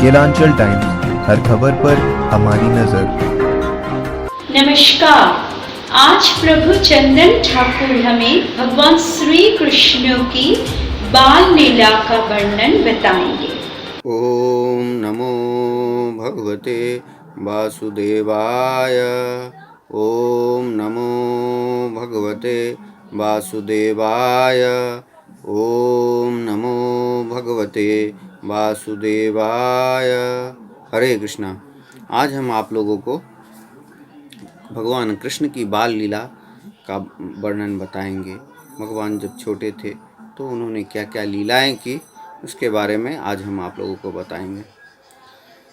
Nilanchal times, हर खबर पर हमारी नजर। नमस्कार। आज प्रभु चंदन ठाकुर हमें भगवान श्री कृष्ण की बाल लीला का वर्णन बताएंगे। ओम नमो भगवते वासुदेवाय। ओम नमो भगवते वासुदेवाय। ओम नमो भगवते वासुदेवाय। हरे कृष्णा। आज हम आप लोगों को भगवान कृष्ण की बाल लीला का वर्णन बताएंगे। भगवान जब छोटे थे तो उन्होंने क्या क्या लीलाएं की, उसके बारे में आज हम आप लोगों को बताएंगे।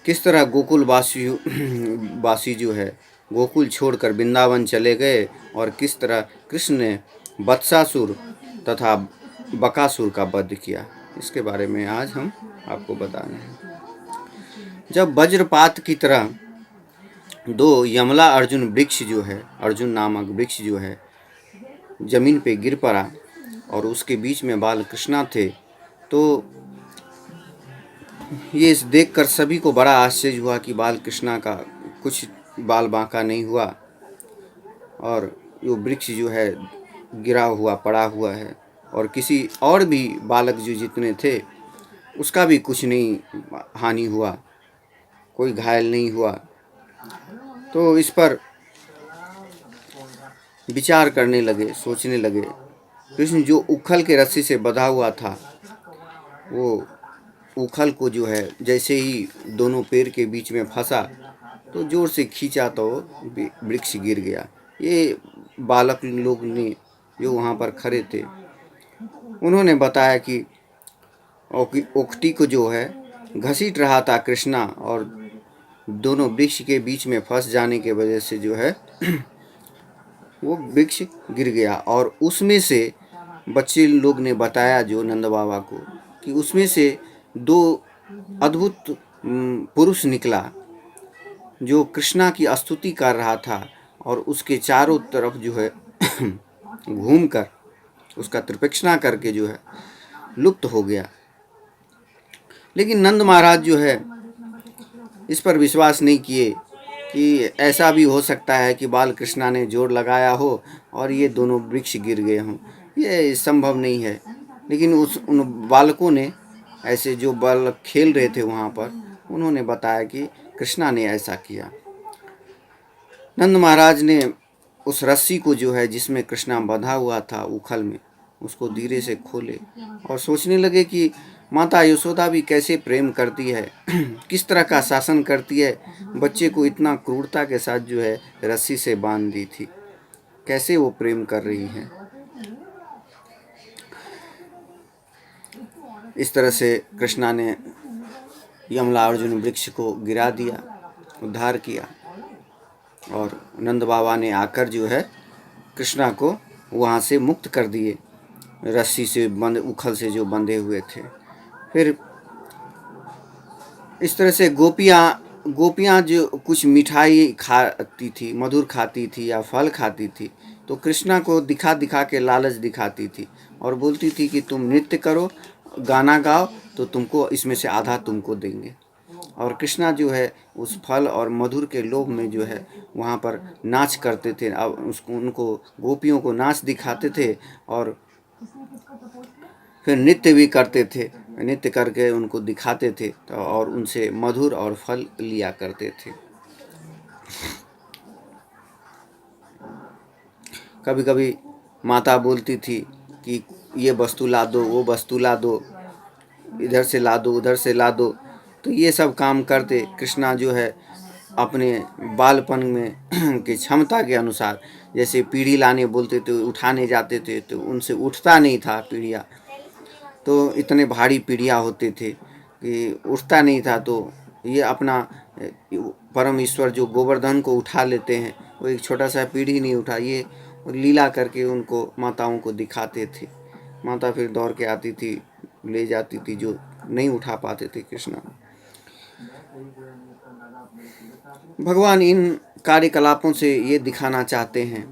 किस तरह गोकुल वासी जो है गोकुल छोड़कर वृंदावन चले गए, और किस तरह कृष्ण ने वत्सासुर तथा बकासुर का वध किया, इसके बारे में आज हम आपको बता रहे हैं। जब वज्रपात की तरह दो यमला अर्जुन वृक्ष जो है, अर्जुन नामक वृक्ष जो है जमीन पे गिर पड़ा और उसके बीच में बाल कृष्णा थे, तो ये देखकर सभी को बड़ा आश्चर्य हुआ कि बाल कृष्णा का कुछ बाल बांका नहीं हुआ, और वो वृक्ष जो है गिरा हुआ पड़ा हुआ है, और किसी और भी बालक जो जितने थे उसका भी कुछ नहीं हानि हुआ, कोई घायल नहीं हुआ। तो इस पर विचार करने लगे, सोचने लगे। कृष्ण जो उखल के रस्सी से बंधा हुआ था, वो उखल को जो है जैसे ही दोनों पैर के बीच में फंसा तो जोर से खींचा तो वृक्ष गिर गया। ये बालक लोग ने जो वहाँ पर खड़े थे उन्होंने बताया कि ओखटी को जो है घसीट रहा था कृष्णा, और दोनों वृक्ष के बीच में फंस जाने के वजह से जो है वो वृक्ष गिर गया। और उसमें से बच्चे लोग ने बताया जो नंद बाबा को कि उसमें से दो अद्भुत पुरुष निकला जो कृष्णा की स्तुति कर रहा था, और उसके चारों तरफ जो है घूमकर उसका त्रिपेक्षणा करके जो है लुप्त हो गया। लेकिन नंद महाराज जो है इस पर विश्वास नहीं किए कि ऐसा भी हो सकता है कि बाल कृष्णा ने जोर लगाया हो और ये दोनों वृक्ष गिर गए हों, ये संभव नहीं है। लेकिन उन बालकों ने, ऐसे जो बालक खेल रहे थे वहाँ पर, उन्होंने बताया कि कृष्णा ने ऐसा किया। नंद महाराज ने उस रस्सी को जो है जिसमें कृष्णा बंधा हुआ था उखल में, उसको धीरे से खोले और सोचने लगे कि माता यशोदा भी कैसे प्रेम करती है, किस तरह का शासन करती है, बच्चे को इतना क्रूरता के साथ जो है रस्सी से बांध दी थी, कैसे वो प्रेम कर रही है। इस तरह से कृष्णा ने यमला अर्जुन वृक्ष को गिरा दिया, उद्धार किया, और नंद बाबा ने आकर जो है कृष्णा को वहाँ से मुक्त कर दिए, रस्सी से बंद उखल से जो बंधे हुए थे। फिर इस तरह से गोपियाँ जो कुछ मिठाई खाती थी, मधुर खाती थी या फल खाती थी, तो कृष्णा को दिखा दिखा के लालच दिखाती थी और बोलती थी कि तुम नृत्य करो, गाना गाओ, तो तुमको इसमें से आधा तुमको देंगे। और कृष्णा जो है उस फल और मधुर के लोभ में जो है वहाँ पर नाच करते थे। अब उनको गोपियों को नाच दिखाते थे और फिर नृत्य भी करते थे, नृत्य करके उनको दिखाते थे तो और उनसे मधुर और फल लिया करते थे। कभी कभी माता बोलती थी कि ये वस्तु ला दो, वो वस्तु ला दो, इधर से ला दो, उधर से ला दो, तो ये सब काम करते कृष्णा जो है अपने बालपन में की क्षमता के अनुसार, जैसे पीढ़ी लाने बोलते थे, उठाने जाते थे तो उनसे उठता नहीं था पीढ़िया, तो इतने भारी पीढ़िया होते थे कि उठता नहीं था, तो ये अपना परम ईश्वर जो गोवर्धन को उठा लेते हैं, वो एक छोटा सा पीढ़ी नहीं उठा, ये लीला करके उनको माताओं को दिखाते थे। माता फिर दौड़ के आती थी, ले जाती थी जो नहीं उठा पाते थे कृष्णा। भगवान इन कार्यकलापों से ये दिखाना चाहते हैं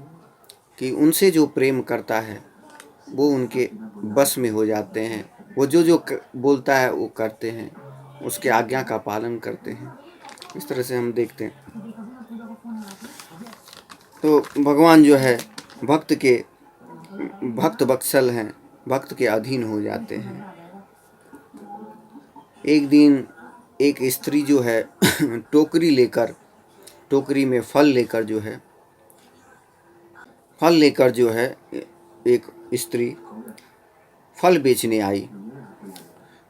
कि उनसे जो प्रेम करता है वो उनके बस में हो जाते हैं, वो जो जो बोलता है वो करते हैं, उसके आज्ञा का पालन करते हैं। इस तरह से हम देखते हैं। तो भगवान जो है भक्त वत्सल हैं, भक्त के अधीन हो जाते हैं। एक दिन एक स्त्री जो है टोकरी में फल लेकर जो है एक स्त्री फल बेचने आई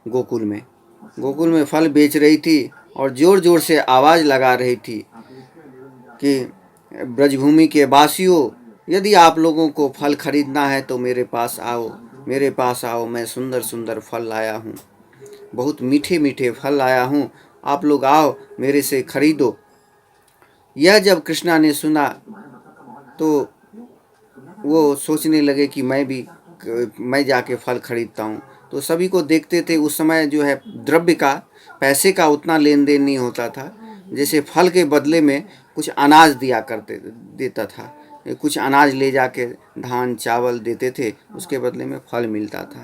गोकुल में फल बेच रही थी और ज़ोर ज़ोर से आवाज़ लगा रही थी कि ब्रजभूमि के वासियों, यदि आप लोगों को फल खरीदना है तो मेरे पास आओ, मैं सुंदर सुंदर फल लाया हूँ, बहुत मीठे मीठे फल लाया हूँ, आप लोग आओ मेरे से खरीदो। यह जब कृष्णा ने सुना तो वो सोचने लगे कि मैं जाके फल खरीदता हूँ। तो सभी को देखते थे। उस समय जो है द्रव्य का, पैसे का उतना लेन देन नहीं होता था। जैसे फल के बदले में कुछ अनाज देता था, कुछ अनाज ले जाके धान चावल देते थे, उसके बदले में फल मिलता था।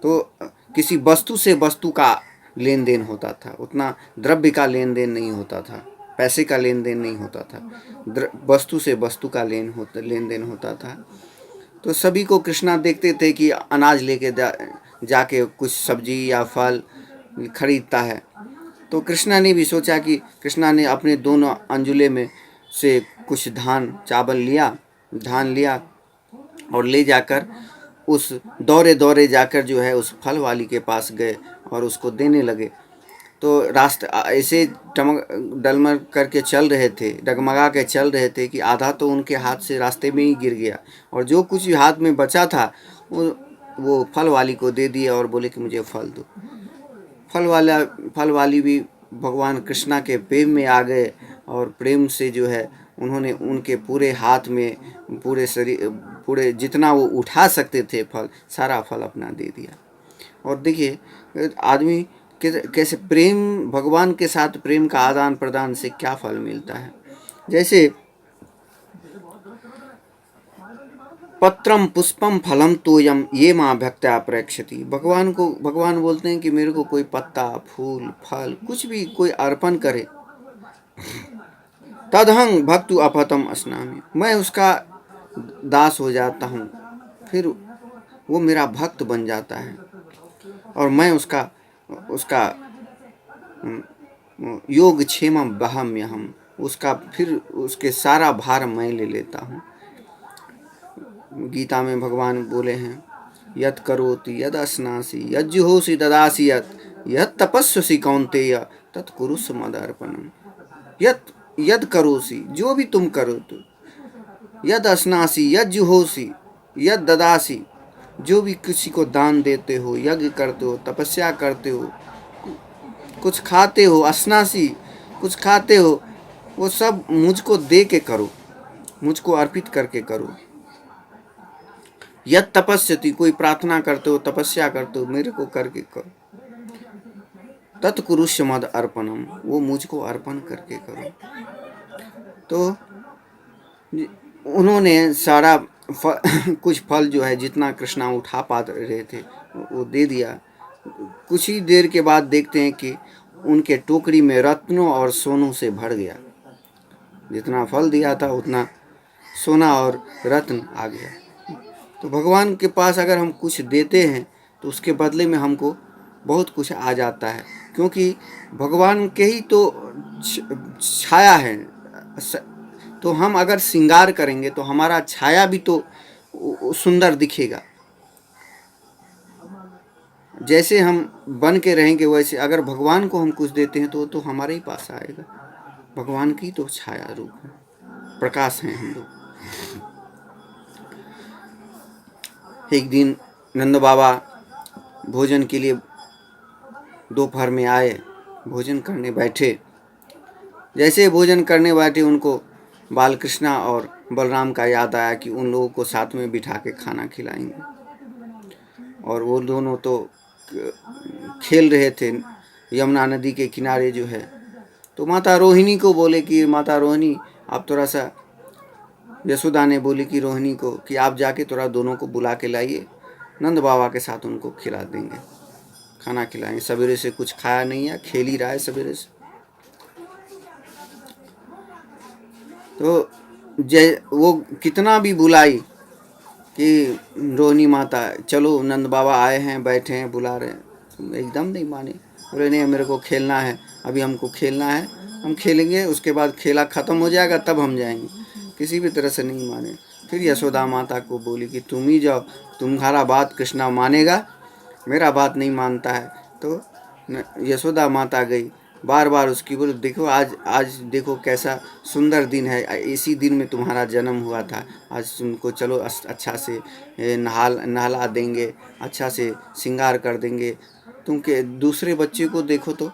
तो किसी वस्तु से वस्तु का लेन देन होता था, उतना द्रव्य का लेन देन नहीं होता था, पैसे का लेन देन नहीं होता था, वस्तु से वस्तु का लेन देन होता था। तो सभी को कृष्णा देखते थे कि अनाज लेके जाके कुछ सब्जी या फल खरीदता है। तो कृष्णा ने भी सोचा कि कृष्णा ने अपने दोनों अंजुले में से कुछ धान लिया और ले जाकर उस दौरे जाकर जो है उस फल वाली के पास गए और उसको देने लगे। तो रास्ते ऐसे डगमगा के चल रहे थे कि आधा तो उनके हाथ से रास्ते में ही गिर गया और जो कुछ हाथ में बचा था वो फल वाली को दे दिया और बोले कि मुझे फल दो। फल वाली भी भगवान कृष्णा के प्रेम में आ गए और प्रेम से जो है उन्होंने उनके पूरे हाथ में, पूरे जितना वो उठा सकते थे फल, सारा फल अपना दे दिया। और देखिए आदमी कैसे भगवान के साथ प्रेम का आदान प्रदान से क्या फल मिलता है। जैसे पत्रम पुष्पम फलम तोयम ये माँ भक्त्या प्रेक्षति। भगवान बोलते हैं कि मेरे को कोई पत्ता, फूल, फल कुछ भी कोई अर्पण करे, तदहं भक्तु अपहतम अस्नामि, मैं उसका दास हो जाता हूँ, फिर वो मेरा भक्त बन जाता है और मैं उसका योग क्षेमम वहम्यहम्, फिर उसके सारा भार मैं ले लेता हूँ। गीता में भगवान बोले हैं, यत् करोति यद अस्नासि यज्जुहोसि ददासि यत् तपस्वसि कौन्तेय तत् कुरुष्व मदर्पणम्। यद करोसि, जो भी तुम करो, तो यद अस्नासि यज्जुहोसि यद ददासि, जो भी किसी को दान देते हो, यज्ञ करते हो, तपस्या करते हो, कुछ खाते हो, अस्नासी कुछ खाते हो, वो सब मुझको दे के करो, मुझको अर्पित करके करो। यद तपस्यति, कोई प्रार्थना करते हो, तपस्या करते हो, मेरे को करके करो। तत्कुरुष्व मद अर्पणम, वो मुझको अर्पण करके करो। तो उन्होंने सारा कुछ फल जो है जितना कृष्णा उठा पा रहे थे वो दे दिया। कुछ ही देर के बाद देखते हैं कि उनके टोकरी में रत्नों और सोनों से भर गया। जितना फल दिया था उतना सोना और रत्न आ गया। तो भगवान के पास अगर हम कुछ देते हैं तो उसके बदले में हमको बहुत कुछ आ जाता है, क्योंकि भगवान के ही तो छाया है। तो हम अगर श्रृंगार करेंगे तो हमारा छाया भी तो सुंदर दिखेगा। जैसे हम बन के रहेंगे वैसे अगर भगवान को हम कुछ देते हैं तो वो तो हमारे ही पास आएगा। भगवान की तो छाया रूप है, प्रकाश हैं हम लोग। एक दिन नंद बाबा भोजन के लिए दोपहर में आए, भोजन करने बैठे। जैसे भोजन करने बैठे उनको बाल कृष्णा और बलराम का याद आया कि उन लोगों को साथ में बिठा के खाना खिलाएंगे। और वो दोनों तो खेल रहे थे यमुना नदी के किनारे जो है। तो माता रोहिणी को बोले कि माता रोहिणी आप थोड़ा सा, यशोदा ने बोली कि रोहिणी को कि आप जाके थोड़ा दोनों को बुला के लाइए, नंद बाबा के साथ उनको खिला देंगे, खाना खिलाएंगे। सवेरे से कुछ खाया नहीं है, खेल ही रहा है सवेरे से। तो जय वो कितना भी बुलाई कि रोहिणी माता चलो नंद बाबा आए हैं, बैठे हैं, बुला रहे हैं, तो एकदम नहीं माने। बोले नहीं, मेरे को खेलना है, अभी हमको खेलना है, हम खेलेंगे, उसके बाद खेला ख़त्म हो जाएगा तब हम जाएंगे। किसी भी तरह से नहीं माने। फिर यशोदा माता को बोली कि तुम ही जाओ, तुम्हारा बात कृष्णा मानेगा, मेरा बात नहीं मानता है। तो यशोदा माता गई, बार बार उसकी बोले देखो आज देखो कैसा सुंदर दिन है, इसी दिन में तुम्हारा जन्म हुआ था, आज तुमको चलो अच्छा से नहला देंगे, अच्छा से श्रृंगार कर देंगे। तुम के दूसरे बच्चे को देखो, तो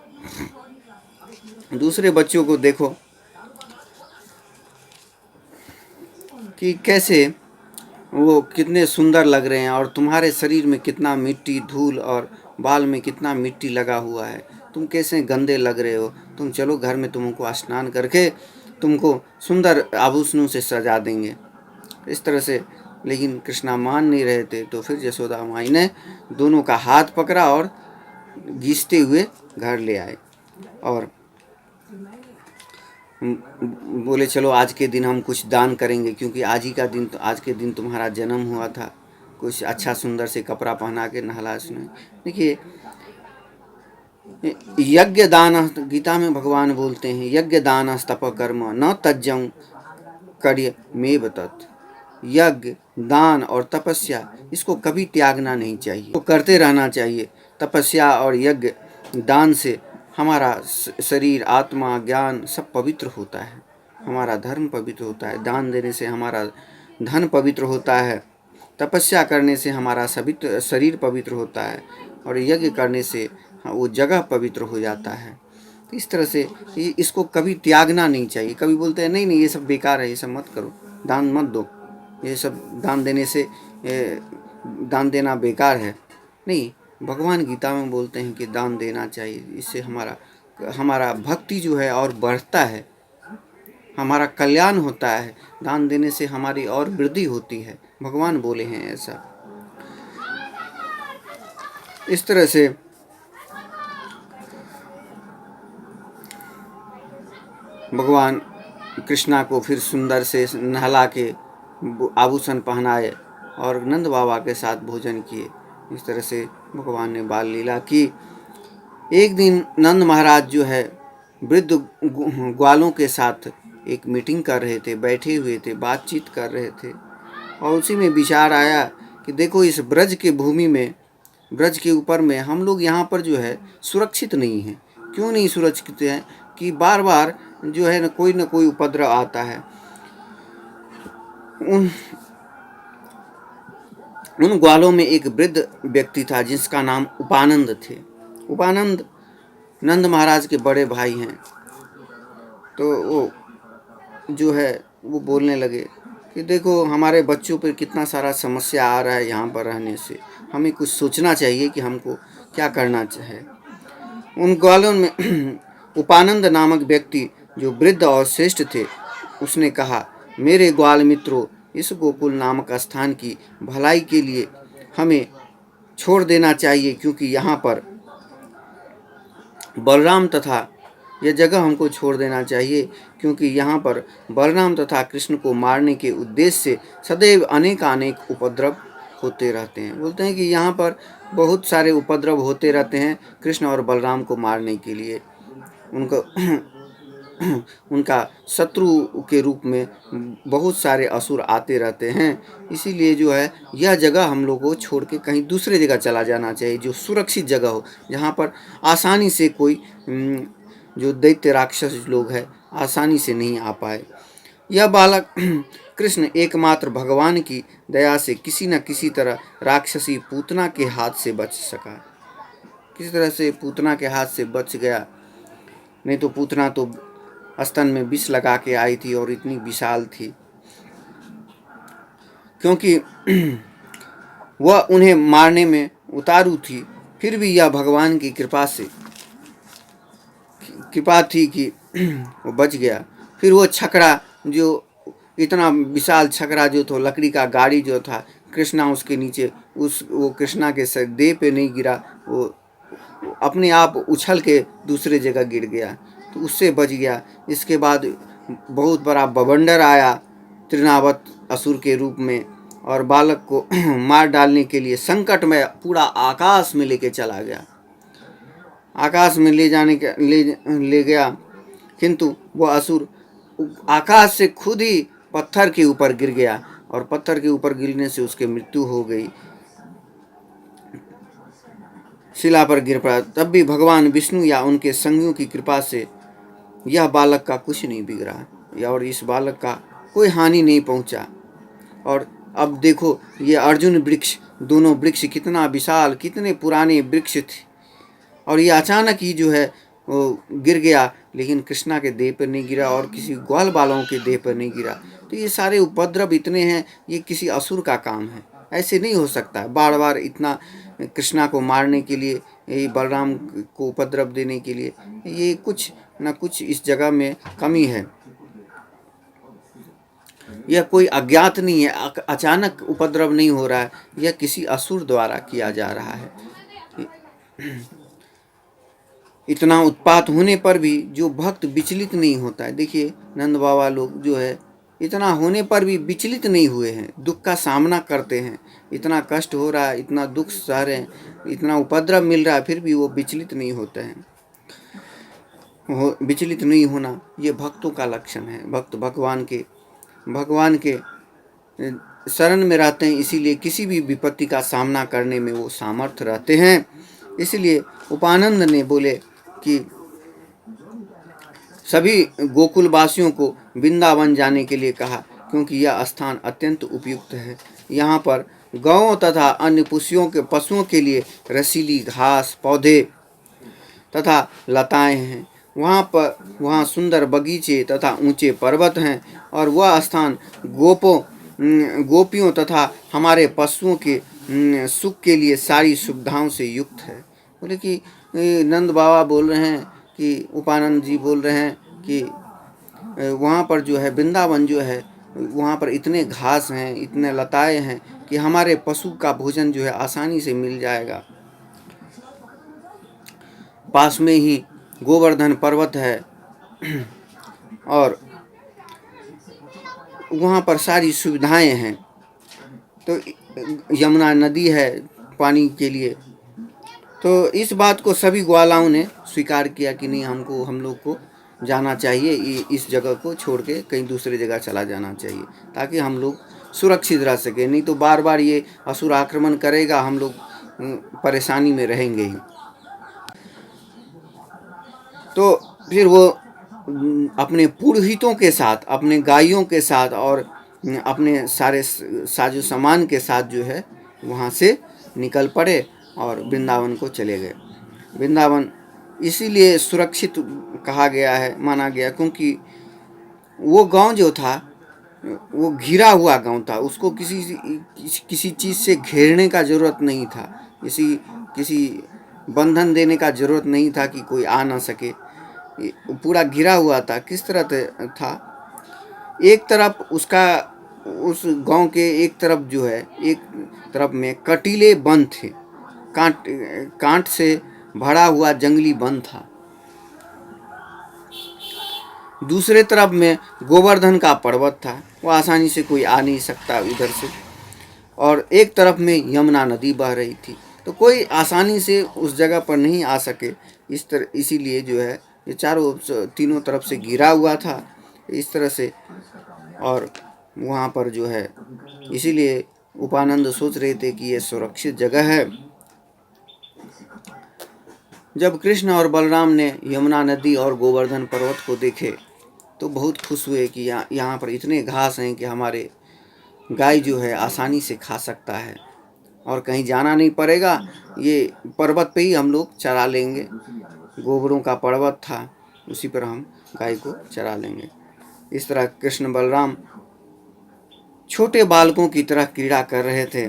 दूसरे बच्चों को देखो कि कैसे वो कितने सुंदर लग रहे हैं, और तुम्हारे शरीर में कितना मिट्टी धूल और बाल में कितना मिट्टी लगा हुआ है, तुम कैसे गंदे लग रहे हो। तुम चलो घर में, तुमको स्नान करके तुमको सुंदर आभूषणों से सजा देंगे, इस तरह से। लेकिन कृष्णा मान नहीं रहे थे। तो फिर यशोदा माई ने दोनों का हाथ पकड़ा और घींचते हुए घर ले आए और बोले चलो आज के दिन हम कुछ दान करेंगे, क्योंकि आज के दिन तुम्हारा जन्म हुआ था। कुछ अच्छा सुंदर से कपड़ा पहना के नहला सुनाए। देखिए यज्ञ दान, गीता में भगवान बोलते हैं यज्ञ दान तप कर्म न तज्जं कार्य में बतत। यज्ञ दान और तपस्या, इसको कभी त्यागना नहीं चाहिए, तो करते रहना चाहिए। तपस्या और यज्ञ दान से हमारा शरीर, आत्मा, ज्ञान सब पवित्र होता है, हमारा धर्म पवित्र होता है। दान देने से हमारा धन पवित्र होता है, तपस्या करने से हमारा शरीर पवित्र होता है, और यज्ञ करने से वो जगह पवित्र हो जाता है। तो इस तरह से इसको कभी त्यागना नहीं चाहिए। कभी बोलते हैं नहीं नहीं ये सब बेकार है, ये सब मत करो, दान मत दो, ये सब दान देने से दान देना बेकार है। नहीं, भगवान गीता में बोलते हैं कि दान देना चाहिए, इससे हमारा भक्ति जो है और बढ़ता है, हमारा कल्याण होता है। दान देने से हमारी और वृद्धि होती है, भगवान बोले हैं ऐसा। इस तरह से भगवान कृष्णा को फिर सुंदर से नहला के आभूषण पहनाए और नंद बाबा के साथ भोजन किए। इस तरह से भगवान ने बाल लीला की। एक दिन नंद महाराज जो है वृद्ध ग्वालों के साथ एक मीटिंग कर रहे थे, बैठे हुए थे, बातचीत कर रहे थे, और उसी में विचार आया कि देखो इस ब्रज के भूमि में, ब्रज के ऊपर में हम लोग यहाँ पर जो है सुरक्षित नहीं हैं। क्यों नहीं सुरक्षित हैं? कि बार बार जो है न कोई उपद्रव आता है। उन ग्वालों में एक वृद्ध व्यक्ति था जिसका नाम उपानंद थे। उपानंद नंद महाराज के बड़े भाई हैं। तो वो जो है वो बोलने लगे कि देखो हमारे बच्चों पर कितना सारा समस्या आ रहा है यहाँ पर रहने से, हमें कुछ सोचना चाहिए कि हमको क्या करना चाहिए। उन ग्वालों में उपानंद नामक व्यक्ति जो वृद्ध और श्रेष्ठ थे, उसने कहा मेरे ग्वाल मित्रों, इस गोकुल नामक स्थान की भलाई के लिए हमें छोड़ देना चाहिए, क्योंकि यहाँ पर बलराम तथा यह जगह हमको छोड़ देना चाहिए, क्योंकि यहाँ पर बलराम तथा कृष्ण को मारने के उद्देश्य से सदैव अनेक उपद्रव होते रहते हैं। बोलते हैं कि यहाँ पर बहुत सारे उपद्रव होते रहते हैं कृष्ण और बलराम को मारने के लिए। उनका शत्रु के रूप में बहुत सारे असुर आते रहते हैं। इसीलिए जो है यह जगह हम लोग को छोड़ के कहीं दूसरे जगह चला जाना चाहिए, जो सुरक्षित जगह हो, जहाँ पर आसानी से कोई जो दैत्य राक्षस लोग हैं आसानी से नहीं आ पाए। यह बालक कृष्ण एकमात्र भगवान की दया से किसी न किसी तरह राक्षसी पूतना के हाथ से बच सका। किसी तरह से पूतना के हाथ से बच गया, नहीं तो पूतना तो स्तन में विष लगा के आई थी और इतनी विशाल थी, क्योंकि वह उन्हें मारने में उतारू थी। फिर भी यह भगवान की कृपा थी कि वो बच गया। फिर वो छकड़ा, जो इतना विशाल छकड़ा जो था, लकड़ी का गाड़ी जो था, कृष्णा उसके नीचे वो कृष्णा के देह पे नहीं गिरा, वो अपने आप उछल के दूसरे जगह गिर गया, तो उससे बच गया। इसके बाद बहुत बड़ा बवंडर आया तृणावत असुर के रूप में, और बालक को मार डालने के लिए संकट में पूरा आकाश में लेके चला गया। आकाश में ले गया, किंतु वह असुर आकाश से खुद ही पत्थर के ऊपर गिर गया, और पत्थर के ऊपर गिरने से उसकी मृत्यु हो गई, शिला पर गिर पड़ा। तब भी भगवान विष्णु या उनके संगियों की कृपा से यह बालक का कुछ नहीं बिगड़ा, और इस बालक का कोई हानि नहीं पहुंचा। और अब देखो ये अर्जुन वृक्ष, दोनों वृक्ष कितना विशाल, कितने पुराने वृक्ष थे, और ये अचानक ही जो है वो गिर गया, लेकिन कृष्णा के देह पर नहीं गिरा और किसी ग्वाल बालों के देह पर नहीं गिरा। तो ये सारे उपद्रव इतने हैं, ये किसी असुर का काम है, ऐसे नहीं हो सकता। बार बार इतना कृष्णा को मारने के लिए, ये बलराम को उपद्रव देने के लिए, ये कुछ ना कुछ इस जगह में कमी है। यह कोई अज्ञात नहीं है, अचानक उपद्रव नहीं हो रहा है, यह किसी असुर द्वारा किया जा रहा है। इतना उत्पात होने पर भी जो भक्त विचलित नहीं होता है, देखिए नंद बाबा लोग जो है इतना होने पर भी विचलित नहीं हुए हैं, दुख का सामना करते हैं। इतना कष्ट हो रहा है, इतना दुख सह रहे हैं, इतना उपद्रव मिल रहा है, फिर भी वो विचलित नहीं होते हैं। विचलित नहीं होना ये भक्तों का लक्षण है। भक्त भगवान के शरण में रहते हैं, इसीलिए किसी भी विपत्ति का सामना करने में वो सामर्थ्य रहते हैं। इसलिए उपानंद ने बोले कि सभी गोकुल वासियों को वृंदावन जाने के लिए कहा, क्योंकि यह स्थान अत्यंत उपयुक्त है। यहाँ पर गौओं तथा अन्य पशुओं के लिए रसीली घास, पौधे तथा लताएं हैं। वहाँ सुंदर बगीचे तथा ऊंचे पर्वत हैं, और वह स्थान गोपियों तथा हमारे पशुओं के सुख के लिए सारी सुविधाओं से युक्त है। बोले कि नंद बाबा बोल रहे हैं कि उपानंद जी बोल रहे हैं कि वहाँ पर जो है वृंदावन जो है, वहाँ पर इतने घास हैं, इतने लताएं हैं कि हमारे पशु का भोजन जो है आसानी से मिल जाएगा। पास में ही गोवर्धन पर्वत है, और वहाँ पर सारी सुविधाएं हैं। तो यमुना नदी है पानी के लिए। तो इस बात को सभी ग्वालाओं ने स्वीकार किया कि नहीं, हम लोग को जाना चाहिए, इस जगह को छोड़ के कहीं दूसरे जगह चला जाना चाहिए, ताकि हम लोग सुरक्षित रह सके। नहीं तो बार बार ये असुर आक्रमण करेगा, हम लोग परेशानी में रहेंगे ही। तो फिर वो अपने पुरोहितों के साथ, अपने गायों के साथ और अपने सारे साजो सामान के साथ जो है वहाँ से निकल पड़े और वृंदावन को चले गए। वृंदावन इसीलिए सुरक्षित कहा गया है, माना गया, क्योंकि वो गांव जो था वो घिरा हुआ गांव था, उसको किसी चीज़ से घेरने का ज़रूरत नहीं था, किसी बंधन देने का ज़रूरत नहीं था कि कोई आ ना सके। पूरा घिरा हुआ था। किस तरह था, एक तरफ उस गांव के एक तरफ जो है, एक तरफ में कटीले वन थे, कांट से भरा हुआ जंगली वन था। दूसरे तरफ में गोवर्धन का पर्वत था, वो आसानी से कोई आ नहीं सकता उधर से, और एक तरफ में यमुना नदी बह रही थी, तो कोई आसानी से उस जगह पर नहीं आ सके। इसीलिए जो है ये तीनों तरफ से घिरा हुआ था इस तरह से, और वहाँ पर जो है इसीलिए उपानंद सोच रहे थे कि ये सुरक्षित जगह है। जब कृष्ण और बलराम ने यमुना नदी और गोवर्धन पर्वत को देखे तो बहुत खुश हुए कि यहाँ पर इतने घास हैं कि हमारे गाय जो है आसानी से खा सकता है, और कहीं जाना नहीं पड़ेगा, ये पर्वत पे ही हम लोग चरा लेंगे। गोबरों का पर्वत था, उसी पर हम गाय को चरा लेंगे। इस तरह कृष्ण बलराम छोटे बालकों की तरह क्रीड़ा कर रहे थे,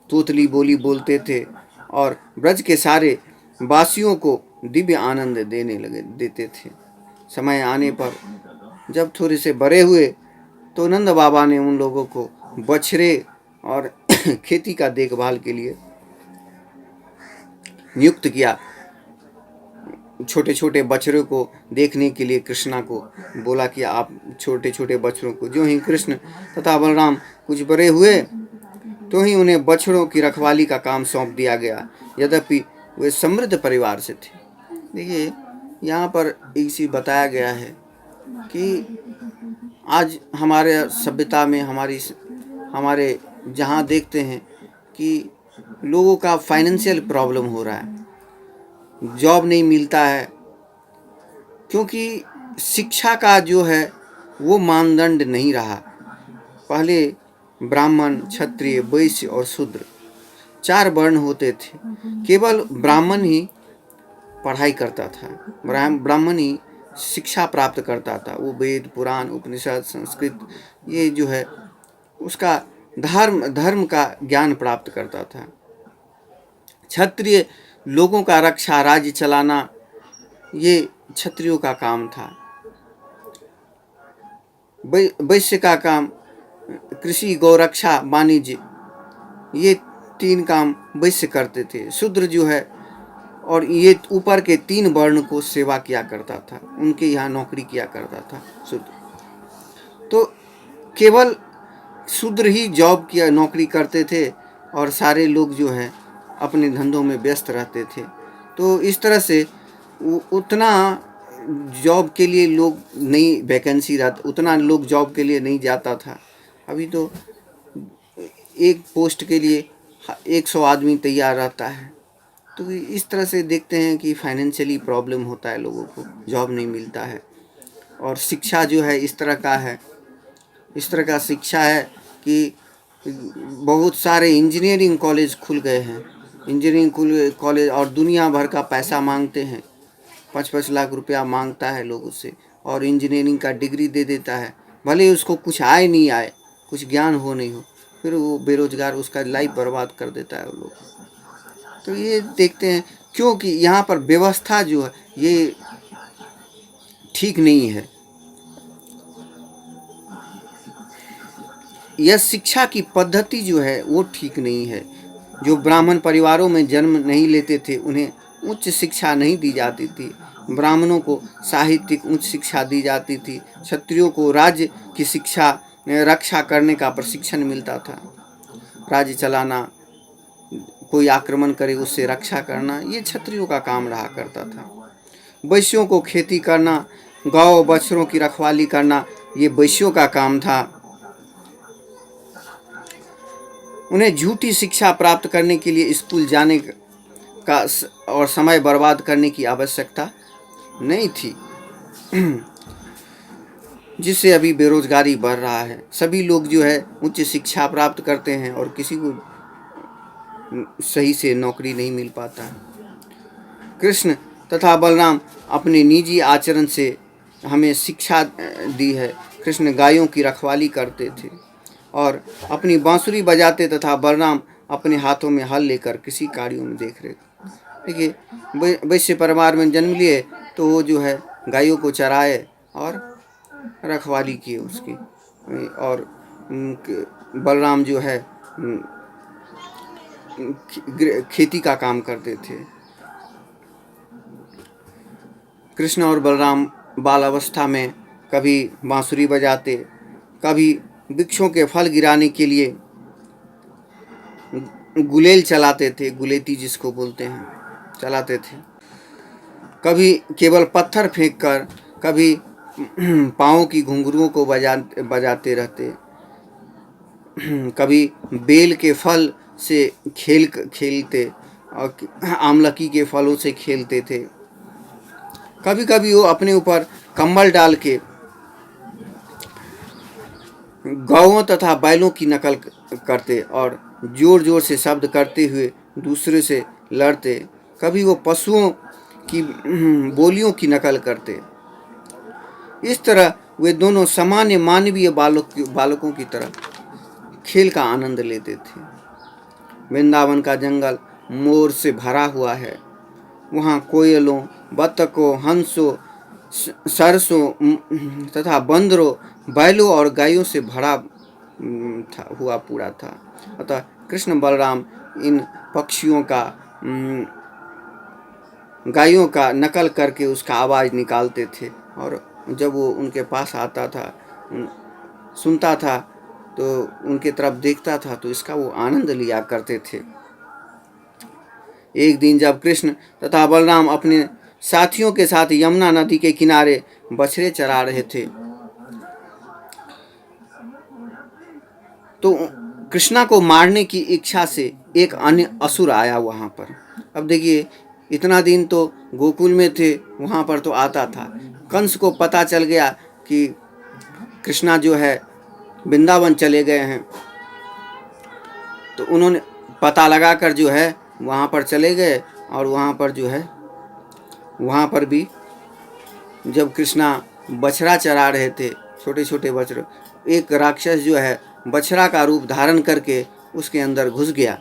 तोतली बोली बोलते थे, और ब्रज के सारे वासियों को दिव्य आनंद देते थे। समय आने पर जब थोड़े से बड़े हुए तो नंद बाबा ने उन लोगों को बछड़े और खेती का देखभाल के लिए नियुक्त किया। छोटे छोटे बछड़ों को देखने के लिए कृष्णा को बोला कि आप छोटे छोटे बछड़ों को, जो ही कृष्ण तथा बलराम कुछ बड़े हुए तो ही उन्हें बछड़ों की रखवाली का काम सौंप दिया गया, यद्यपि वे समृद्ध परिवार से थे। देखिए यहाँ पर एक चीज़ बताया गया है कि आज हमारे सभ्यता में हमारे जहाँ देखते हैं कि लोगों का फाइनेंशियल प्रॉब्लम हो रहा है, जॉब नहीं मिलता है, क्योंकि शिक्षा का जो है वो मानदंड नहीं रहा। पहले ब्राह्मण, क्षत्रिय, वैश्य और शूद्र 4 वर्ण होते थे। केवल ब्राह्मण ही पढ़ाई करता था, ब्राह्मण ही शिक्षा प्राप्त करता था। वो वेद, पुराण, उपनिषद, संस्कृत ये जो है उसका धर्म का ज्ञान प्राप्त करता था। क्षत्रिय लोगों का रक्षा, राज्य चलाना ये क्षत्रियों का काम था। वैश्य का काम कृषि, गौरक्षा, वाणिज्य ये 3 काम वैश्य करते थे। शूद्र जो है और ये ऊपर के 3 वर्ण को सेवा किया करता था, उनके यहाँ नौकरी किया करता था शूद्र। तो केवल शूद्र ही जॉब किया, नौकरी करते थे और सारे लोग जो है अपने धंधों में व्यस्त रहते थे। तो इस तरह से उतना जॉब के लिए लोग नहीं वैकेंसी रहता, उतना लोग जॉब के लिए नहीं जाता था। अभी तो एक पोस्ट के लिए 100 आदमी तैयार रहता है। तो इस तरह से देखते हैं कि फाइनेंशियली प्रॉब्लम होता है, लोगों को जॉब नहीं मिलता है। और शिक्षा जो है इस तरह का है, इस तरह का शिक्षा है कि बहुत सारे इंजीनियरिंग कॉलेज खुल गए हैं, इंजीनियरिंग कॉलेज, और दुनिया भर का पैसा मांगते हैं। 5-5 लाख रुपया मांगता है लोग उससे, और इंजीनियरिंग का डिग्री दे देता है। भले उसको कुछ आए नहीं आए, कुछ ज्ञान हो नहीं हो, फिर वो बेरोजगार, उसका लाइफ बर्बाद कर देता है वो लोग। तो ये देखते हैं क्योंकि यहाँ पर व्यवस्था जो है ये ठीक नहीं है। यह शिक्षा की पद्धति जो है वो ठीक नहीं है। जो ब्राह्मण परिवारों में जन्म नहीं लेते थे उन्हें उच्च शिक्षा नहीं दी जाती थी। ब्राह्मणों को साहित्यिक उच्च शिक्षा दी जाती थी। क्षत्रियों को राज्य की शिक्षा रक्षा करने का प्रशिक्षण मिलता था। राज्य चलाना, कोई आक्रमण करे उससे रक्षा करना, ये क्षत्रियों का काम रहा करता था। वैश्यों को खेती करना, गांव बछड़ों की रखवाली करना, ये वैश्यों का काम था। उन्हें झूठी शिक्षा प्राप्त करने के लिए स्कूल जाने का और समय बर्बाद करने की आवश्यकता नहीं थी, जिससे अभी बेरोजगारी बढ़ रहा है। सभी लोग जो है उच्च शिक्षा प्राप्त करते हैं और किसी को सही से नौकरी नहीं मिल पाता। कृष्ण तथा बलराम अपने निजी आचरण से हमें शिक्षा दी है। कृष्ण गायों की रखवाली करते थे और अपनी बांसुरी बजाते तथा बलराम अपने हाथों में हल लेकर किसी कार्यों में देख रहे थे। देखिए वैश्य परिवार में जन्म लिए तो वो जो है गायों को चराए और रखवाली किए उसकी, और बलराम जो है खेती का काम करते थे। कृष्ण और बलराम बाल अवस्था में कभी बांसुरी बजाते, कभी वृक्षों के फल गिराने के लिए गुलेल चलाते थे, गुलेती जिसको बोलते हैं, चलाते थे। कभी केवल पत्थर फेंककर, कभी पाँव की घुंघरुओं को बजाते रहते, कभी बेल के फल से खेलते और आमलकी के फलों से खेलते थे। कभी कभी वो अपने ऊपर कंबल डाल के गौओं तथा बैलों की नकल करते और जोर जोर से शब्द करते हुए दूसरे से लड़ते। कभी वो पशुओं की बोलियों की नकल करते। इस तरह वे दोनों सामान्य मानवीय बालकों की तरह खेल का आनंद लेते थे। वृंदावन का जंगल मोर से भरा हुआ है। वहाँ कोयलों, बतखों, हंसों, सरसों तथा बंदरों, बैलों और गायों से भरा हुआ पूरा था। अतः कृष्ण बलराम इन पक्षियों का गायों का नकल करके उसका आवाज़ निकालते थे, और जब वो उनके पास आता था, सुनता था, तो उनके तरफ देखता था, तो इसका वो आनंद लिया करते थे। एक दिन जब कृष्ण तथा बलराम अपने साथियों के साथ यमुना नदी के किनारे बछड़े चरा रहे थे, तो कृष्णा को मारने की इच्छा से एक अन्य असुर आया वहाँ पर। अब देखिए, इतना दिन तो गोकुल में थे, वहाँ पर तो आता था। कंस को पता चल गया कि कृष्णा जो है वृंदावन चले गए हैं, तो उन्होंने पता लगाकर जो है वहाँ पर चले गए, और वहाँ पर जो है, वहाँ पर भी जब कृष्णा बछड़ा चरा रहे थे, छोटे छोटे बछड़े, एक राक्षस जो है बछड़ा का रूप धारण करके उसके अंदर घुस गया।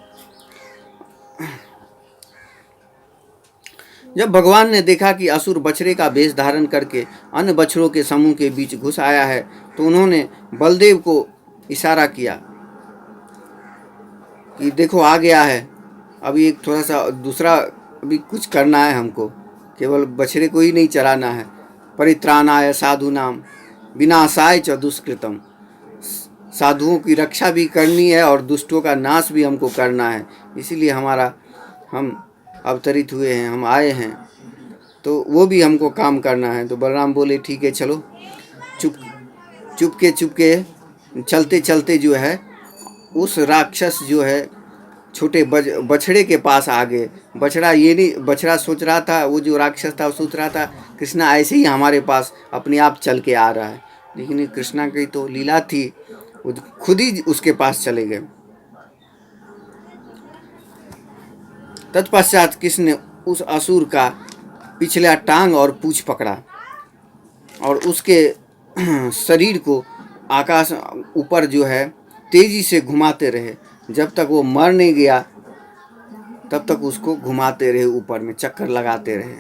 जब भगवान ने देखा कि असुर बछड़े का वेश धारण करके अन्य बछड़ों के समूह के बीच घुस आया है, तो उन्होंने बलदेव को इशारा किया कि देखो आ गया है, अभी एक थोड़ा सा दूसरा अभी कुछ करना है हमको, केवल बछड़े को ही नहीं चराना है। परित्राणाय साधूनाम विनाशाय च दुष्कृतम, साधुओं की रक्षा भी करनी है और दुष्टों का नाश भी हमको करना है, इसीलिए हम अवतरित हुए हैं, हम आए हैं, तो वो भी हमको काम करना है। तो बलराम बोले ठीक है चलो। चुपके चलते चलते जो है उस राक्षस जो है छोटे बछड़े के पास आ गए। बछड़ा सोच रहा था, वो जो राक्षस था वो सोच रहा था कृष्णा ऐसे ही हमारे पास अपने आप चल के आ रहा है, लेकिन कृष्णा की तो लीला थी, वो खुद ही उसके पास चले गए। तत्पश्चात कृष्ण ने उस असुर का पिछला टांग और पूंछ पकड़ा और उसके शरीर को आकाश ऊपर जो है तेजी से घुमाते रहे, जब तक वो मर नहीं गया तब तक उसको घुमाते रहे, ऊपर में चक्कर लगाते रहे।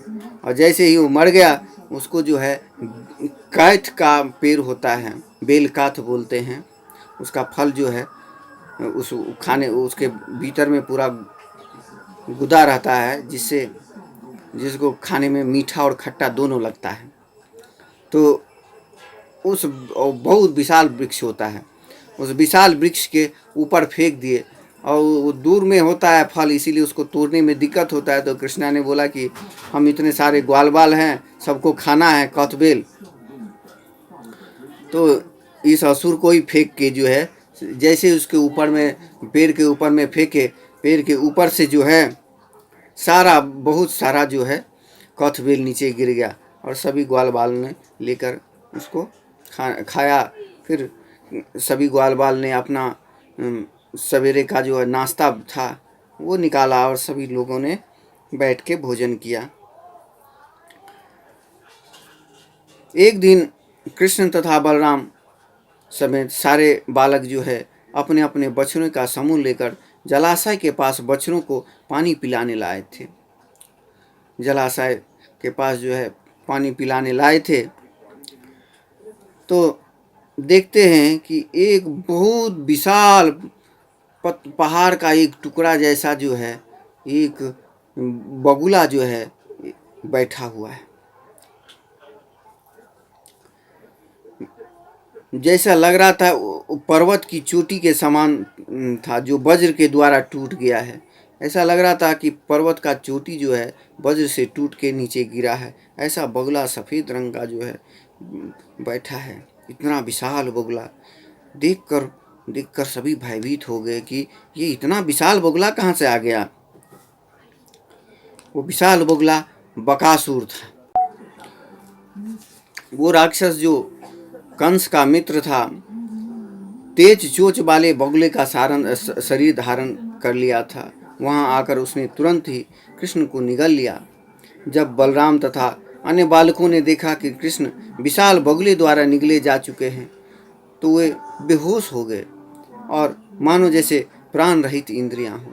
और जैसे ही वो मर गया, उसको जो है कैथ का पेड़ होता है, बेलकाथ बोलते हैं, उसका फल जो है उस खाने, उसके भीतर में पूरा गुदा रहता है, जिसको खाने में मीठा और खट्टा दोनों लगता है। तो उस बहुत विशाल वृक्ष होता है, उस विशाल वृक्ष के ऊपर फेंक दिए, और वो दूर में होता है फल, इसीलिए उसको तोड़ने में दिक्कत होता है। तो कृष्णा ने बोला कि हम इतने सारे ग्वाल बाल हैं, सबको खाना है कथबेल, तो इस असुर को ही फेंक के जो है, जैसे उसके ऊपर में पेड़ के ऊपर में फेंके, पेड़ के ऊपर से जो है बहुत सारा जो है कथबेल नीचे गिर गया, और सभी ग्वाल बाल ने लेकर उसको खाया। फिर सभी ग्वाल बाल ने अपना सवेरे का जो नाश्ता था वो निकाला, और सभी लोगों ने बैठ के भोजन किया। एक दिन कृष्ण तथा बलराम समेत सारे बालक जो है अपने अपने बछड़ों का समूह लेकर जलाशय के पास बछड़ों को पानी पिलाने लाए थे। जलाशय के पास जो है पानी पिलाने लाए थे, तो देखते हैं कि एक बहुत विशाल पहाड़ का एक टुकड़ा जैसा जो है एक बगुला जो है बैठा हुआ है। जैसा लग रहा था पर्वत की चोटी के समान था, जो वज्र के द्वारा टूट गया है। ऐसा लग रहा था कि पर्वत का चोटी जो है वज्र से टूट के नीचे गिरा है। ऐसा बगुला सफ़ेद रंग का जो है बैठा है, इतना विशाल बगुला देखकर सभी भयभीत हो गए कि ये इतना विशाल बगुला कहाँ से आ गया। वो विशाल बगुला बकासुर था। वो राक्षस जो कंस का मित्र था, तेज चोंच वाले बगुले का शरीर धारण कर लिया था। वहां आकर उसने तुरंत ही कृष्ण को निगल लिया। जब बलराम तथा अन्य बालकों ने देखा कि कृष्ण विशाल बगुले द्वारा निगले जा चुके हैं, तो वे बेहोश हो गए और मानो जैसे प्राण रहित इंद्रियां हों।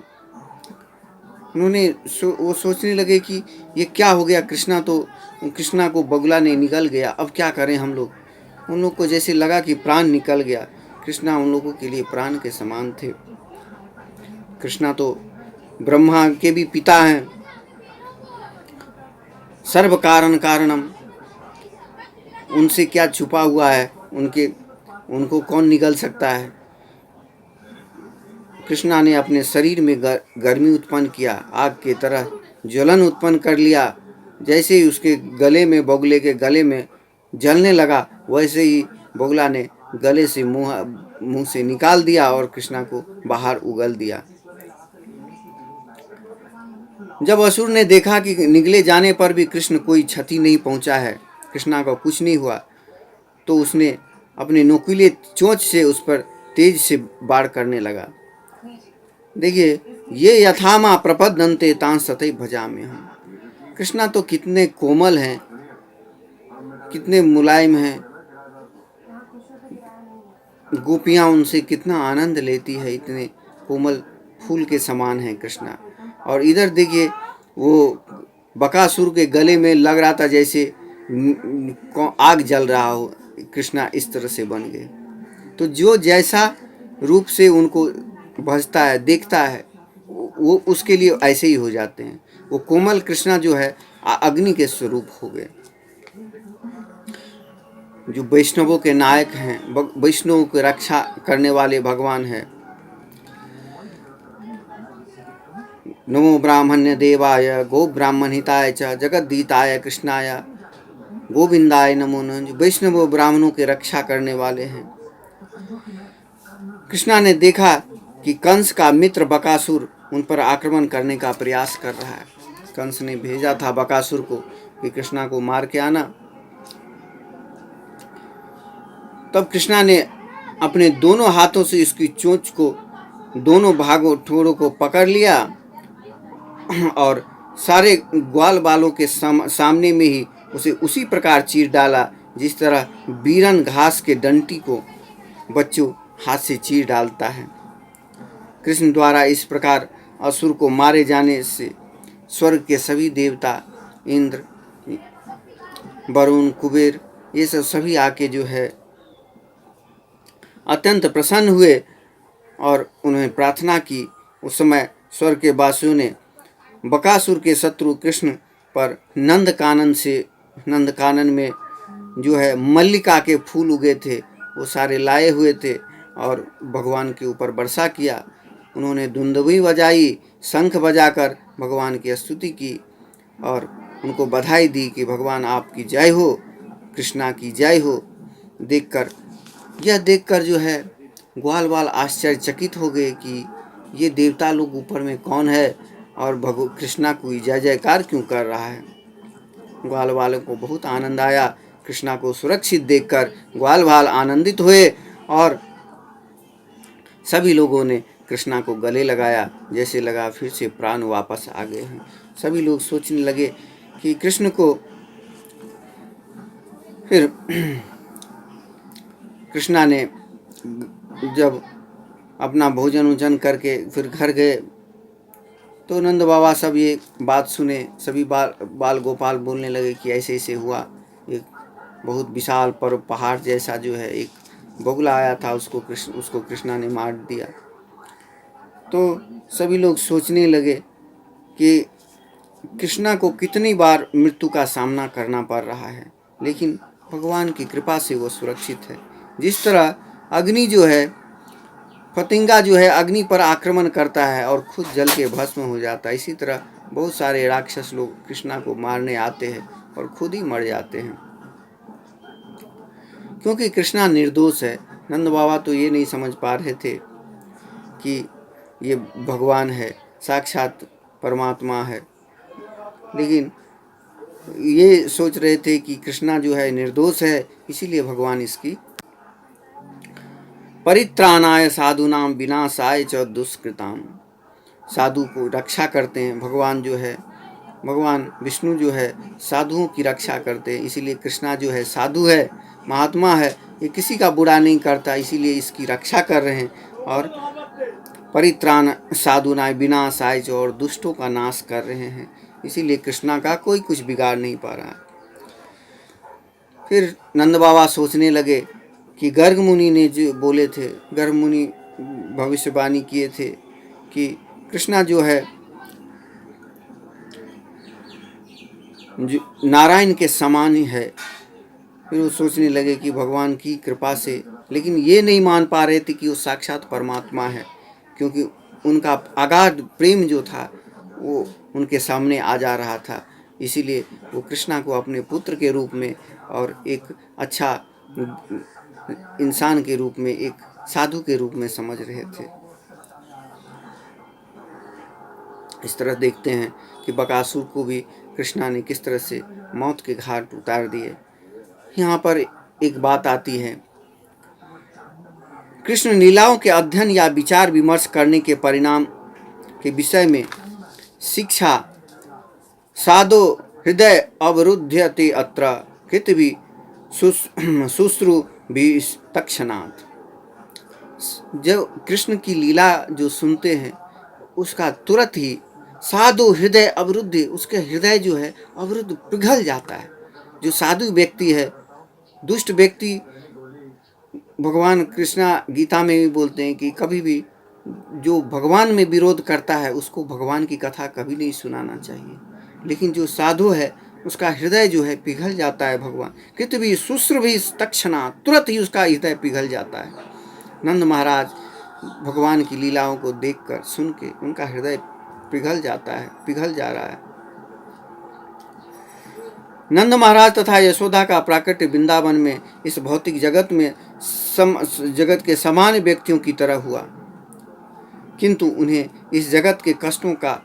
उन्होंने वो सोचने लगे कि ये क्या हो गया, कृष्णा को बगुला ने निगल गया, अब क्या करें हम लोग। उन लोग को जैसे लगा कि प्राण निकल गया। कृष्णा उन लोगों के लिए प्राण के समान थे। कृष्णा तो ब्रह्मा के भी पिता हैं, सर्व कारण कारणम, उनसे क्या छुपा हुआ है, उनको कौन निगल सकता है। कृष्णा ने अपने शरीर में गर्मी उत्पन्न किया, आग की तरह ज्वलन उत्पन्न कर लिया। जैसे ही उसके गले में, बगुले के गले में जलने लगा, वैसे ही बगुला ने गले से मुंह से निकाल दिया और कृष्णा को बाहर उगल दिया। जब असुर ने देखा कि निगले जाने पर भी कृष्ण कोई क्षति नहीं पहुंचा है, कृष्णा को कुछ नहीं हुआ, तो उसने अपने नोकीले चोंच से उस पर तेज से वार करने लगा। देखिए, ये यथामा प्रपद्यन्ते तां सतै भजाम्य हम। कृष्णा तो कितने कोमल हैं, कितने मुलायम हैं, गोपियां उनसे कितना आनंद लेती है, इतने कोमल फूल के समान है कृष्णा। और इधर देखिए, वो बकासुर के गले में लग रहा था जैसे आग जल रहा हो, कृष्णा इस तरह से बन गए। तो जो जैसा रूप से उनको भजता है, देखता है, वो उसके लिए ऐसे ही हो जाते हैं। वो कोमल कृष्णा जो है अग्नि के स्वरूप हो गए, जो वैष्णवों के नायक हैं, वैष्णवों की रक्षा करने वाले भगवान हैं। नमो ब्राह्मण्य देवाय गो ब्राह्मण हिताय च जगद्दीताय कृष्णाय गोविंदाय नमो नमः। वैष्णव ब्राह्मणों की रक्षा करने वाले हैं। कृष्णा ने देखा कि कंस का मित्र बकासुर उन पर आक्रमण करने का प्रयास कर रहा है। कंस ने भेजा था बकासुर को कि कृष्णा को मार के आना। तब कृष्णा ने अपने दोनों हाथों से इसकी चोंच को, दोनों भागों ठोरों को पकड़ लिया और सारे ग्वाल बालों के सामने में ही उसे उसी प्रकार चीर डाला जिस तरह बीरन घास के डंटी को बच्चों हाथ से चीर डालता है। कृष्ण द्वारा इस प्रकार असुर को मारे जाने से स्वर्ग के सभी देवता, इंद्र, वरुण, कुबेर, ये सब सभी आके जो है अत्यंत प्रसन्न हुए और उन्होंने प्रार्थना की। उस समय स्वर्ग के वासियों ने बकासुर के शत्रु कृष्ण पर नंदकानन में जो है मल्लिका के फूल उगे थे, वो सारे लाए हुए थे और भगवान के ऊपर वर्षा किया। उन्होंने दुंदुभी बजाई, शंख बजाकर भगवान की स्तुति की और उनको बधाई दी कि भगवान आपकी जय हो, कृष्णा की जय हो। देखकर जो है ग्वाल बाल आश्चर्यचकित हो गए कि ये देवता लोग ऊपर में कौन है और कृष्णा को जय जयकार क्यों कर रहा है। ग्वाल बालों को बहुत आनंद आया। कृष्णा को सुरक्षित देखकर ग्वाल बाल आनंदित हुए और सभी लोगों ने कृष्णा को गले लगाया। जैसे लगा फिर से प्राण वापस आ गए हैं। सभी लोग सोचने लगे कि कृष्ण को फिर कृष्णा ने जब अपना भोजन वोजन करके फिर घर गए तो नंद बाबा सब ये बात सुने। सभी बाल गोपाल बोलने लगे कि ऐसे ऐसे हुआ। एक बहुत विशाल पहाड़ जैसा जो है एक बगुला आया था, उसको कृष्णा ने मार दिया। तो सभी लोग सोचने लगे कि कृष्णा को कितनी बार मृत्यु का सामना करना पड़ रहा है, लेकिन भगवान की कृपा से वो सुरक्षित है। जिस तरह अग्नि जो है, फतिंगा जो है अग्नि पर आक्रमण करता है और खुद जल के भस्म हो जाता है, इसी तरह बहुत सारे राक्षस लोग कृष्णा को मारने आते हैं और खुद ही मर जाते हैं, क्योंकि कृष्णा निर्दोष है। नंद बाबा तो ये नहीं समझ पा रहे थे कि ये भगवान है, साक्षात परमात्मा है, लेकिन ये सोच रहे थे कि कृष्णा जो है निर्दोष है, इसीलिए भगवान इसकी परित्राणाय साधूनाम विनाशाय च दुष्कृताम, साधु को रक्षा करते हैं। भगवान विष्णु जो है साधुओं की रक्षा करते हैं, इसीलिए कृष्णा जो है साधु है, महात्मा है, ये किसी का बुरा नहीं करता, इसीलिए इसकी रक्षा कर रहे हैं। और परित्राण साधुनाय विनाशाय च, और दुष्टों का नाश कर रहे हैं, इसीलिए कृष्णा का कोई कुछ बिगाड़ नहीं पा रहा। फिर नंद बाबा सोचने लगे कि गर्ग मुनि ने जो बोले थे, गर्ग मुनि भविष्यवाणी किए थे कि कृष्णा जो है जो नारायण के समान ही है। फिर वो सोचने लगे कि भगवान की कृपा से, लेकिन ये नहीं मान पा रहे थे कि वो साक्षात परमात्मा है, क्योंकि उनका अगाध प्रेम जो था वो उनके सामने आ जा रहा था। इसीलिए वो कृष्णा को अपने पुत्र के रूप में और एक अच्छा इंसान के रूप में, एक साधु के रूप में समझ रहे थे। इस तरह देखते हैं कि बकासुर को भी कृष्णा ने किस तरह से मौत के घाट उतार दिए। यहाँ पर एक बात आती है, कृष्ण लीलाओं के अध्ययन या विचार विमर्श करने के परिणाम के विषय में शिक्षा साधो हृदय अवरुध्यते अत्र कृतवि शुश्रु भी तक्षणात्। जब कृष्ण की लीला जो सुनते हैं उसका तुरंत ही साधु हृदय अवरुद्ध, उसके हृदय जो है अवरुद्ध, पिघल जाता है। जो साधु व्यक्ति है, दुष्ट व्यक्ति, भगवान कृष्णा गीता में भी बोलते हैं कि कभी भी जो भगवान में विरोध करता है उसको भगवान की कथा कभी नहीं सुनाना चाहिए। लेकिन जो साधु है उसका हृदय जो है पिघल जाता है। भगवान कृत भी शुश्र भी तक्षणा, तुरंत ही उसका हृदय पिघल जाता है। नंद महाराज भगवान की लीलाओं को देखकर सुन के उनका हृदय पिघल जाता है, पिघल जा रहा है। नंद महाराज तथा यशोदा का प्राकट्य वृंदावन में इस भौतिक जगत में जगत के समान व्यक्तियों की तरह हुआ, किंतु उन्हें इस जगत के कष्टों का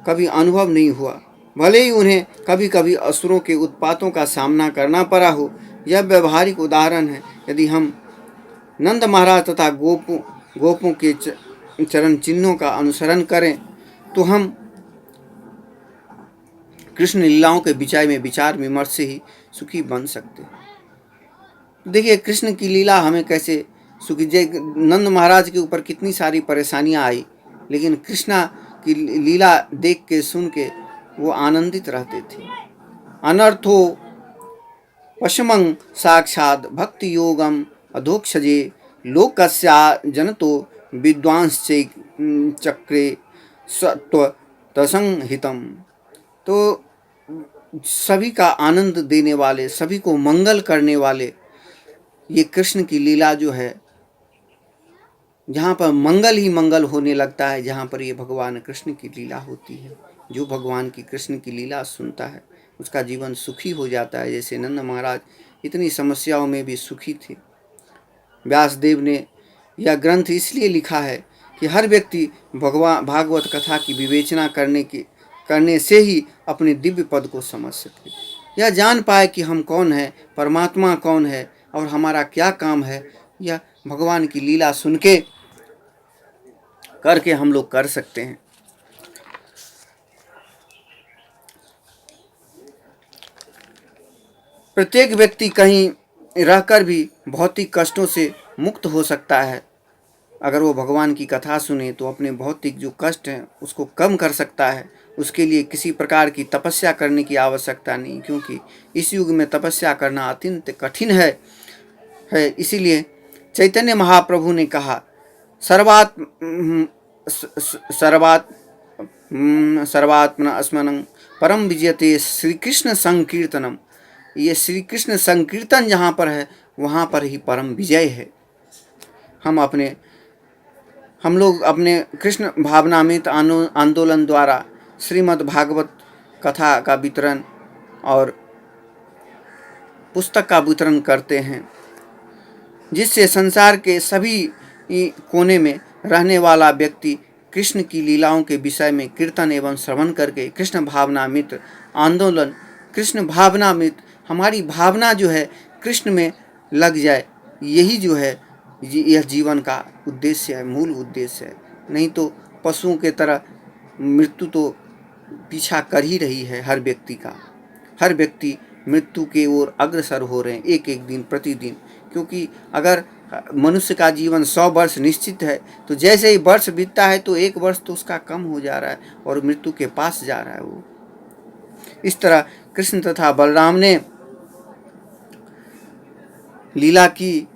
कभी अनुभव नहीं हुआ। भले ही उन्हें कभी कभी असुरों के उत्पातों का सामना करना पड़ा हो। यह व्यवहारिक उदाहरण है। यदि हम नंद महाराज तथा गोपों के चरण चिन्हों का अनुसरण करें तो हम कृष्ण लीलाओं के विषय में विचार विमर्श से ही सुखी बन सकते हैं। देखिए कृष्ण की लीला हमें कैसे सुखी, नंद महाराज के ऊपर कितनी सारी परेशानियां आई, लेकिन कृष्णा की लीला देख के सुन के वो आनंदित रहते थे। अनर्थो पशमं साक्षात भक्ति योगम अधोक्षजे लोकस्या जनतो विद्वांस चक्रे सत्व तसंहितम। तो सभी का आनंद देने वाले, सभी को मंगल करने वाले ये कृष्ण की लीला जो है, जहाँ पर मंगल ही मंगल होने लगता है, जहाँ पर ये भगवान कृष्ण की लीला होती है। जो भगवान की कृष्ण की लीला सुनता है उसका जीवन सुखी हो जाता है। जैसे नंद महाराज इतनी समस्याओं में भी सुखी थे। व्यासदेव ने यह ग्रंथ इसलिए लिखा है कि हर व्यक्ति भागवत कथा की विवेचना करने से ही अपने दिव्य पद को समझ सके, यह जान पाए कि हम कौन है, परमात्मा कौन है और हमारा क्या काम है। यह भगवान की लीला सुन के करके हम लोग कर सकते हैं। प्रत्येक व्यक्ति कहीं रहकर भी भौतिक कष्टों से मुक्त हो सकता है। अगर वो भगवान की कथा सुने तो अपने भौतिक जो कष्ट हैं उसको कम कर सकता है। उसके लिए किसी प्रकार की तपस्या करने की आवश्यकता नहीं, क्योंकि इस युग में तपस्या करना अत्यंत कठिन है। इसीलिए चैतन्य महाप्रभु ने कहा, सर्वात्मना अस्मनं परम विजयते श्री कृष्ण संकीर्तनम। ये श्री कृष्ण संकीर्तन जहाँ पर है वहाँ पर ही परम विजय है। हम लोग अपने कृष्ण भावनामृत आंदोलन द्वारा श्रीमद् भागवत कथा का वितरण और पुस्तक का वितरण करते हैं, जिससे संसार के सभी कोने में रहने वाला व्यक्ति कृष्ण की लीलाओं के विषय में कीर्तन एवं श्रवण करके कृष्ण भावनामृत आंदोलन, कृष्ण भावनामृत, हमारी भावना जो है कृष्ण में लग जाए, यही जो है यह जीवन का उद्देश्य है, मूल उद्देश्य है। नहीं तो पशुओं के तरह मृत्यु तो पीछा कर ही रही है हर व्यक्ति का। हर व्यक्ति मृत्यु के ओर अग्रसर हो रहे हैं एक एक दिन प्रतिदिन, क्योंकि अगर मनुष्य का जीवन 100 वर्ष निश्चित है तो जैसे ही वर्ष बीतता है तो 1 वर्ष तो उसका कम हो जा रहा है और मृत्यु के पास जा रहा है वो। इस तरह कृष्ण तथा बलराम ने लीला की,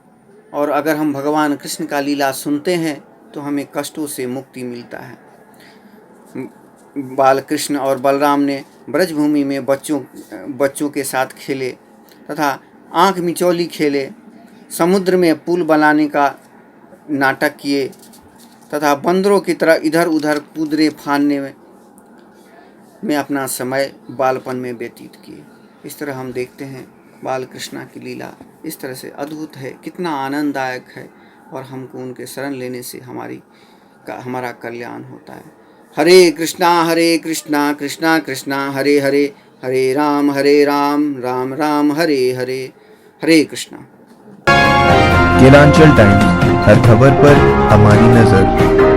और अगर हम भगवान कृष्ण का लीला सुनते हैं तो हमें कष्टों से मुक्ति मिलता है। बाल कृष्ण और बलराम ने ब्रजभूमि में बच्चों के साथ खेले तथा आँख मिचौली खेले, समुद्र में पुल बनाने का नाटक किए तथा बंदरों की तरह इधर उधर कूदने फानने में अपना समय बालपन में व्यतीत किए। इस तरह हम देखते हैं बाल कृष्णा की लीला इस तरह से अद्भुत है, कितना आनंददायक है, और हमको उनके शरण लेने से हमारा कल्याण होता है। हरे कृष्णा कृष्णा कृष्णा हरे हरे, हरे राम राम राम हरे हरे। हरे कृष्णा। केलांचल टाइम्स, हर खबर पर हमारी नजर।